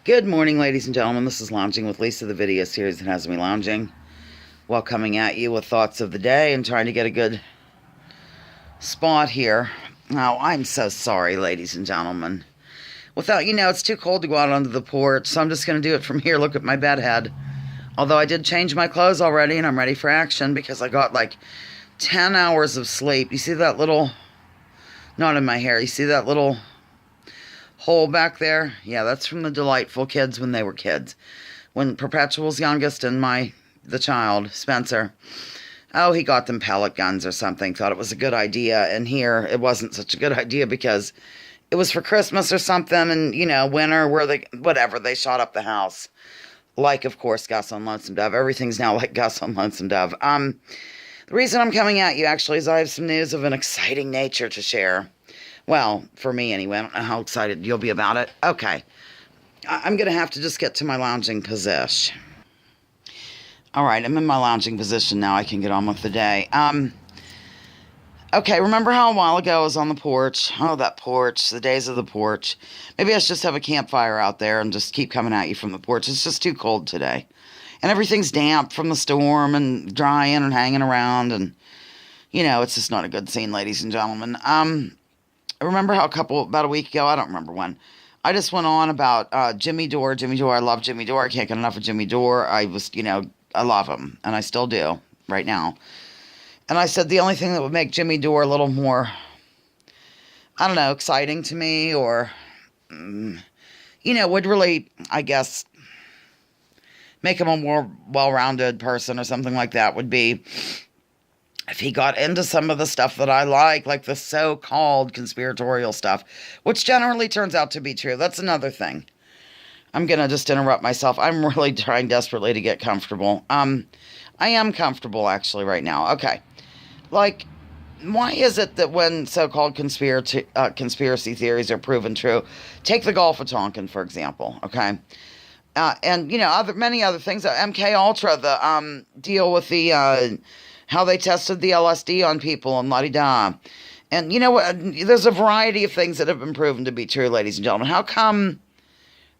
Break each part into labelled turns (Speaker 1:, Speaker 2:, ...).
Speaker 1: Good morning, ladies and gentlemen. This is Lounging with Lisa, the video series that has me lounging while coming at you with thoughts of the day and trying to get a good spot here. Now, I'm so sorry, ladies and gentlemen. It's too cold to go out onto the porch, so I'm just going to do it from here. Look at my bed head. Although I did change my clothes already and I'm ready for action because I got like 10 hours of sleep. You see that little, not in my hair, you see that little hole back there? Yeah, that's from the Delightful kids when they were kids. When Perpetual's youngest and the child, Spencer, he got them pellet guns or something, thought it was a good idea. And here, it wasn't such a good idea because it was for Christmas or something and, winter where they shot up the house. Like, of course, Gus on Lonesome Dove. Everything's now like Gus on Lonesome Dove. The reason I'm coming at you, actually, is I have some news of an exciting nature to share. Well, for me anyway. I don't know how excited you'll be about it. Okay. I'm going to have to just get to my lounging position. All right, I'm in my lounging position now. I can get on with the day. Okay, remember how a while ago I was on the porch? Oh, that porch, the days of the porch. Maybe I should just have a campfire out there and just keep coming at you from the porch. It's just too cold today. And everything's damp from the storm and drying and hanging around. And, it's just not a good scene, ladies and gentlemen. I remember how about a week ago, I don't remember when, I just went on about Jimmy Dore. Jimmy Dore, I love Jimmy Dore. I can't get enough of Jimmy Dore. I love him, and I still do right now. And I said the only thing that would make Jimmy Dore a little more, I don't know, exciting to me or, would really, I guess, make him a more well-rounded person or something like that would be if he got into some of the stuff that I like the so-called conspiratorial stuff, which generally turns out to be true. That's another thing. I'm going to just interrupt myself. I'm really trying desperately to get comfortable. I am comfortable, actually, right now. Okay. Why is it that when so-called conspiracy theories are proven true, take the Gulf of Tonkin, for example, okay? And, many other things. MK Ultra, the deal with the how they tested the LSD on people and la-di-da. And there's a variety of things that have been proven to be true, ladies and gentlemen. How come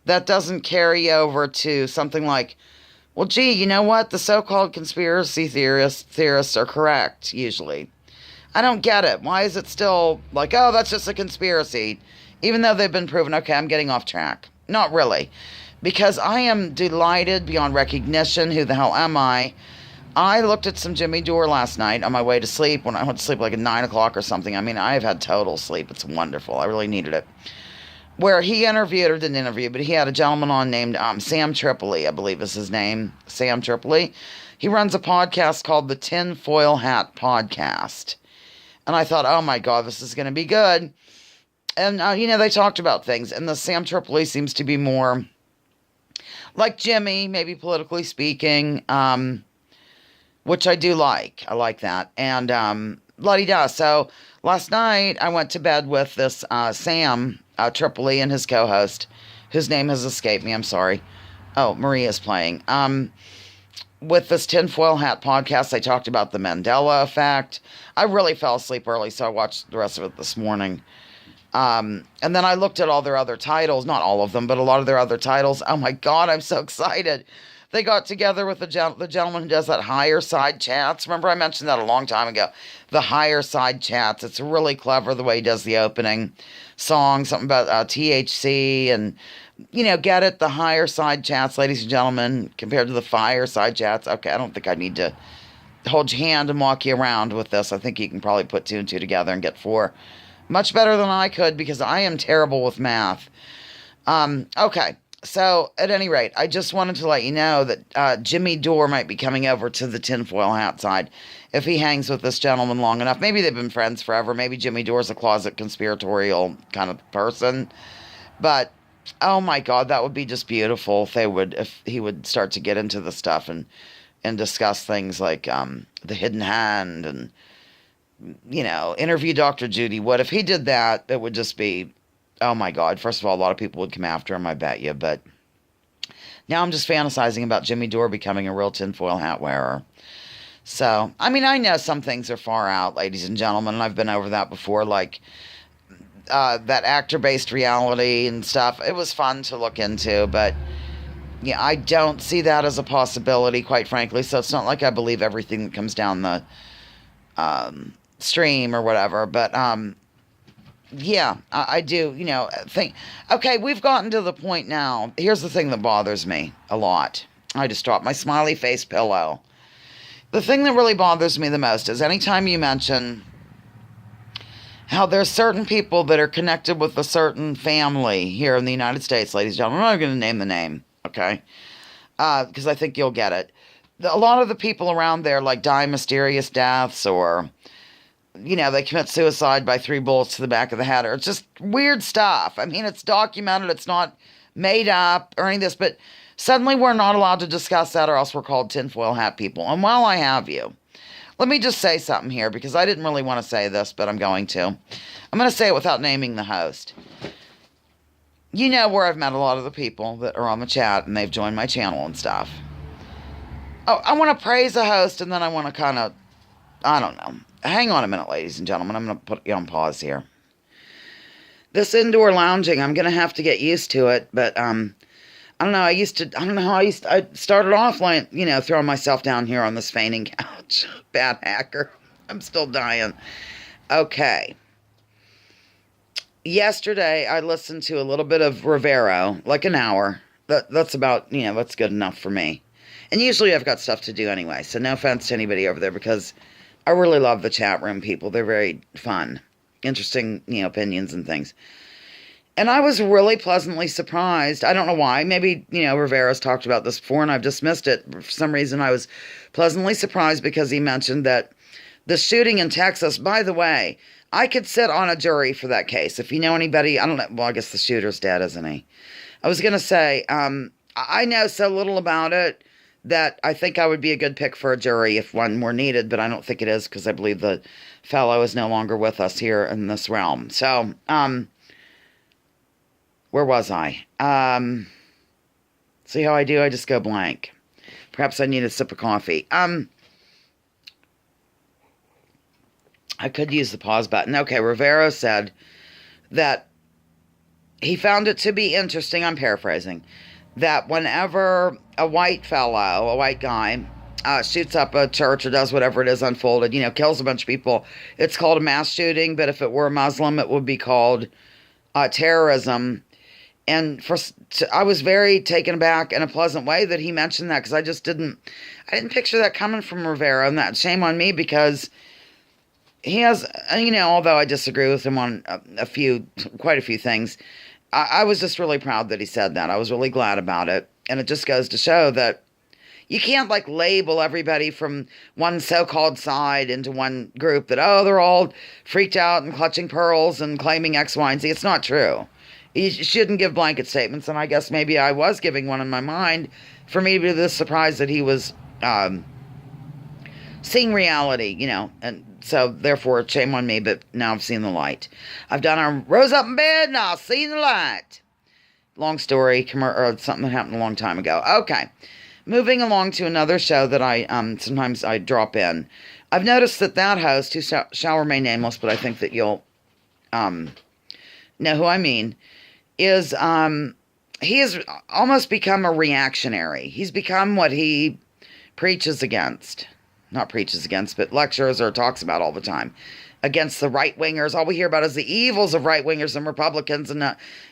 Speaker 1: that doesn't carry over to something like, well, gee, you know what? The so-called conspiracy theorists are correct, usually. I don't get it. Why is it still like, oh, that's just a conspiracy, even though they've been proven? Okay, I'm getting off track. Not really. Because I am delighted beyond recognition. Who the hell am I? I looked at some Jimmy Dore last night on my way to sleep, when I went to sleep like at 9 o'clock or something. I mean, I've had total sleep. It's wonderful. I really needed it. Where he didn't interview, but he had a gentleman on named Sam Tripoli, I believe is his name. Sam Tripoli. He runs a podcast called the Tinfoil Hat Podcast. And I thought, oh my God, this is going to be good. And, they talked about things. And the Sam Tripoli seems to be more like Jimmy, maybe politically speaking, which I do like. I like that. And la-di-da. So last night I went to bed with this Sam Tripoli and his co-host, whose name has escaped me. I'm sorry. Oh, Maria's playing. With this Tinfoil Hat Podcast, they talked about the Mandela effect. I really fell asleep early, so I watched the rest of it this morning. And then I looked at all their other titles. Not all of them, but a lot of their other titles. Oh my God, I'm so excited. They got together with the gentleman who does that Higher Side Chats. Remember I mentioned that a long time ago. The Higher Side Chats. It's really clever the way he does the opening song. Something about THC and, get it? The Higher Side Chats, ladies and gentlemen, compared to the Fireside Chats. Okay, I don't think I need to hold your hand and walk you around with this. I think you can probably put 2 and 2 together and get 4. Much better than I could because I am terrible with math. Okay. So, at any rate, I just wanted to let you know that Jimmy Dore might be coming over to the tinfoil hat side if he hangs with this gentleman long enough. Maybe they've been friends forever. Maybe Jimmy Dore's a closet conspiratorial kind of person. But, oh my God, that would be just beautiful if he would start to get into the stuff and discuss things like the hidden hand and, interview Dr. Judy Wood. If he did that, it would just be, oh my God. First of all, a lot of people would come after him, I bet you. But now I'm just fantasizing about Jimmy Dore becoming a real tinfoil hat wearer. So, I mean, I know some things are far out, ladies and gentlemen, and I've been over that before. Like, that actor-based reality and stuff. It was fun to look into, but yeah, I don't see that as a possibility, quite frankly. So it's not like I believe everything that comes down the stream or whatever. But yeah, I do, think. Okay, we've gotten to the point now. Here's the thing that bothers me a lot. I just dropped my smiley face pillow. The thing that really bothers me the most is anytime you mention how there's certain people that are connected with a certain family here in the United States, ladies and gentlemen. I'm not going to name the name, okay? Because I think you'll get it. A lot of the people around there, like, die mysterious deaths or, they commit suicide by 3 bullets to the back of the head. Or it's just weird stuff. I mean, it's documented. It's not made up or any of this. But suddenly we're not allowed to discuss that, or else we're called tinfoil hat people. And while I have you, let me just say something here, because I didn't really want to say this, but I'm going to. I'm going to say it without naming the host. You know where I've met a lot of the people that are on the chat, and they've joined my channel and stuff. Oh, I want to praise a host, and then I want to kind of, I don't know. Hang on a minute, ladies and gentlemen. I'm going to put you on pause here. This indoor lounging, I'm going to have to get used to it, but, I don't know, I started off like, throwing myself down here on this fainting couch. Bad hacker. I'm still dying. Okay. Yesterday, I listened to a little bit of Rivera, like an hour. That's about, that's good enough for me. And usually I've got stuff to do anyway, so no offense to anybody over there, because I really love the chat room people. They're very fun. Interesting, opinions and things. And I was really pleasantly surprised. I don't know why. Maybe, Rivera's talked about this before and I've dismissed it. For some reason, I was pleasantly surprised because he mentioned that the shooting in Texas, by the way, I could sit on a jury for that case. If you know anybody, I don't know. Well, I guess the shooter's dead, isn't he? I was going to say, I know so little about it that I think I would be a good pick for a jury if one were needed, but I don't think it is, because I believe the fellow is no longer with us here in this realm. So, where was I? See how I do? I just go blank. Perhaps I need a sip of coffee. I could use the pause button. Okay, Rivera said that he found it to be interesting, I'm paraphrasing, that whenever a white fellow, a white guy, shoots up a church or does whatever it is unfolded, kills a bunch of people, it's called a mass shooting, but if it were a Muslim, it would be called terrorism. And I was very taken aback in a pleasant way that he mentioned that, because I didn't picture that coming from Rivera, and that shame on me, because he has, although I disagree with him on quite a few things, I was just really proud that he said that. I was really glad about it. And it just goes to show that you can't label everybody from one so-called side into one group that, they're all freaked out and clutching pearls and claiming X, Y, and Z. It's not true. You shouldn't give blanket statements, and I guess maybe I was giving one in my mind for me to be this surprised that he was seeing reality, and so therefore shame on me, but now I've seen the light. I rose up in bed and I've seen the light. Long story, or something that happened a long time ago. Okay, moving along to another show that I sometimes I drop in. I've noticed that host, who shall remain nameless, but I think that you'll know who I mean, is he has almost become a reactionary. He's become what he preaches against. Not preaches against, but lectures or talks about all the time. Against the right-wingers. All we hear about is the evils of right-wingers and Republicans.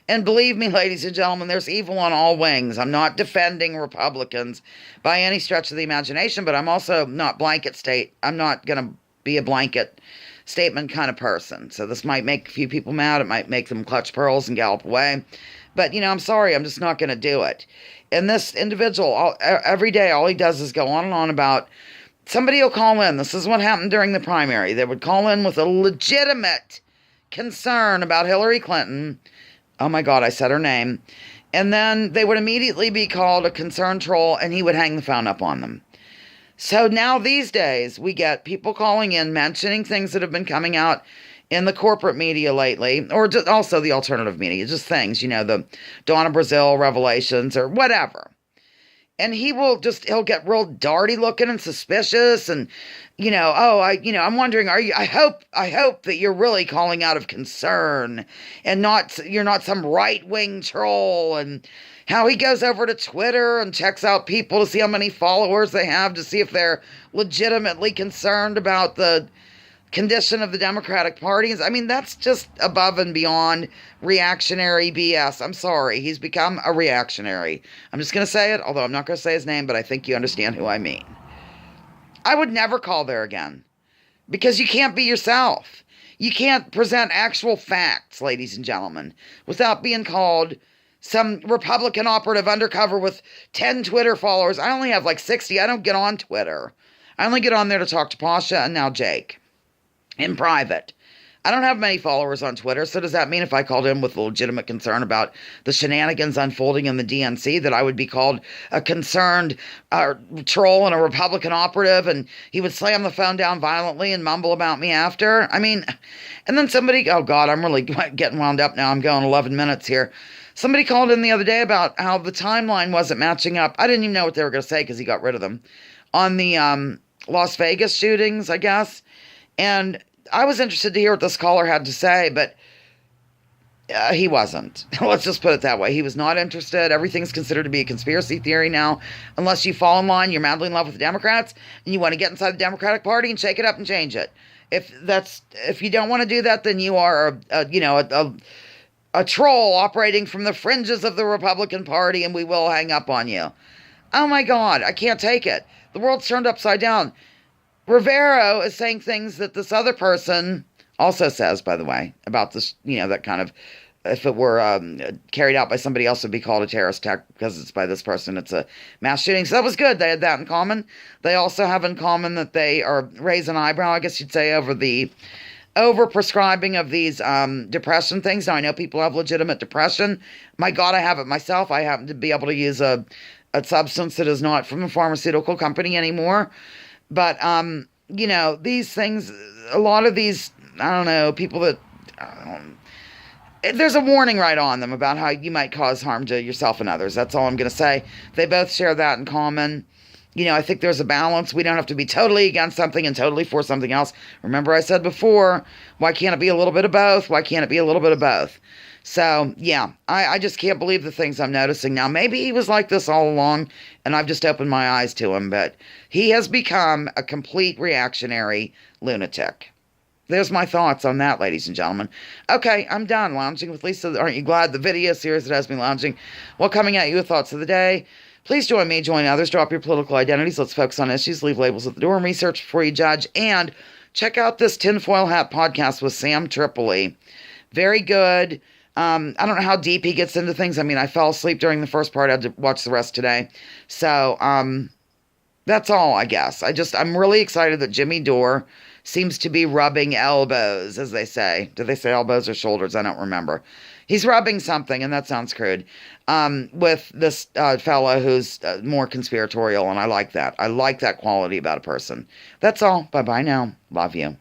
Speaker 1: And believe me, ladies and gentlemen, there's evil on all wings. I'm not defending Republicans by any stretch of the imagination, but I'm also not I'm not going to be a blanket statement kind of person. So this might make a few people mad. It might make them clutch pearls and gallop away. But, I'm sorry. I'm just not going to do it. And this individual, every day, all he does is go on and on about somebody will call in. This is what happened during the primary. They would call in with a legitimate concern about Hillary Clinton. Oh my God, I said her name. And then they would immediately be called a concerned troll, and he would hang the phone up on them. So now these days, we get people calling in, mentioning things that have been coming out in the corporate media lately, or just also the alternative media, just things, the Donna Brazile revelations or whatever. And he'll get real darty looking and suspicious and, I'm wondering, I hope that you're really calling out of concern and you're not some right-wing troll. And how he goes over to Twitter and checks out people to see how many followers they have, to see if they're legitimately concerned about the condition of the Democratic Party. I mean, that's just above and beyond reactionary BS. I'm sorry. He's become a reactionary. I'm just going to say it, although I'm not going to say his name, but I think you understand who I mean. I would never call there again, because you can't be yourself. You can't present actual facts, ladies and gentlemen, without being called some Republican operative undercover with 10 Twitter followers. I only have like 60. I don't get on Twitter. I only get on there to talk to Pasha and now Jake in private. I don't have many followers on Twitter, so does that mean if I called him with a legitimate concern about the shenanigans unfolding in the DNC that I would be called a concerned troll and a Republican operative, and he would slam the phone down violently and mumble about me after? I mean, and then somebody, oh God, I'm really getting wound up now. I'm going 11 minutes here. Somebody called in the other day about how the timeline wasn't matching up. I didn't even know what they were going to say because he got rid of them. On the Las Vegas shootings, I guess. And I was interested to hear what this caller had to say, but he wasn't. Let's just put it that way. He was not interested. Everything's considered to be a conspiracy theory now. Unless you fall in line, you're madly in love with the Democrats, and you want to get inside the Democratic Party and shake it up and change it. If you don't want to do that, then you are a troll operating from the fringes of the Republican Party, and we will hang up on you. Oh my God, I can't take it. The world's turned upside down. Rivera is saying things that this other person also says, by the way, about this, that kind of, if it were carried out by somebody else, it would be called a terrorist attack. Because it's by this person, it's a mass shooting. So that was good. They had that in common. They also have in common that they are raise an eyebrow, I guess you'd say, over the over-prescribing of these depression things. Now, I know people have legitimate depression. My God, I have it myself. I happen to be able to use a substance that is not from a pharmaceutical company anymore. But, these things, a lot of these, I don't know, people that, there's a warning right on them about how you might cause harm to yourself and others. That's all I'm going to say. They both share that in common. I think there's a balance. We don't have to be totally against something and totally for something else. Remember I said before, why can't it be a little bit of both? Why can't it be a little bit of both? So, yeah, I just can't believe the things I'm noticing now. Maybe he was like this all along, and I've just opened my eyes to him, but he has become a complete reactionary lunatic. There's my thoughts on that, ladies and gentlemen. Okay, I'm done lounging with Lisa. Aren't you glad? The video series that has me lounging. Well, coming at you with thoughts of the day. Please join me, join others, drop your political identities. Let's focus on issues, leave labels at the door, and research before you judge. And check out this Tinfoil Hat podcast with Sam Tripoli. Very good. I don't know how deep he gets into things. I mean, I fell asleep during the first part. I had to watch the rest today. So, that's all, I guess. I'm really excited that Jimmy Dore seems to be rubbing elbows, as they say. Do they say elbows or shoulders? I don't remember. He's rubbing something, and that sounds crude, with this fellow who's more conspiratorial, and I like that. I like that quality about a person. That's all. Bye-bye now. Love you.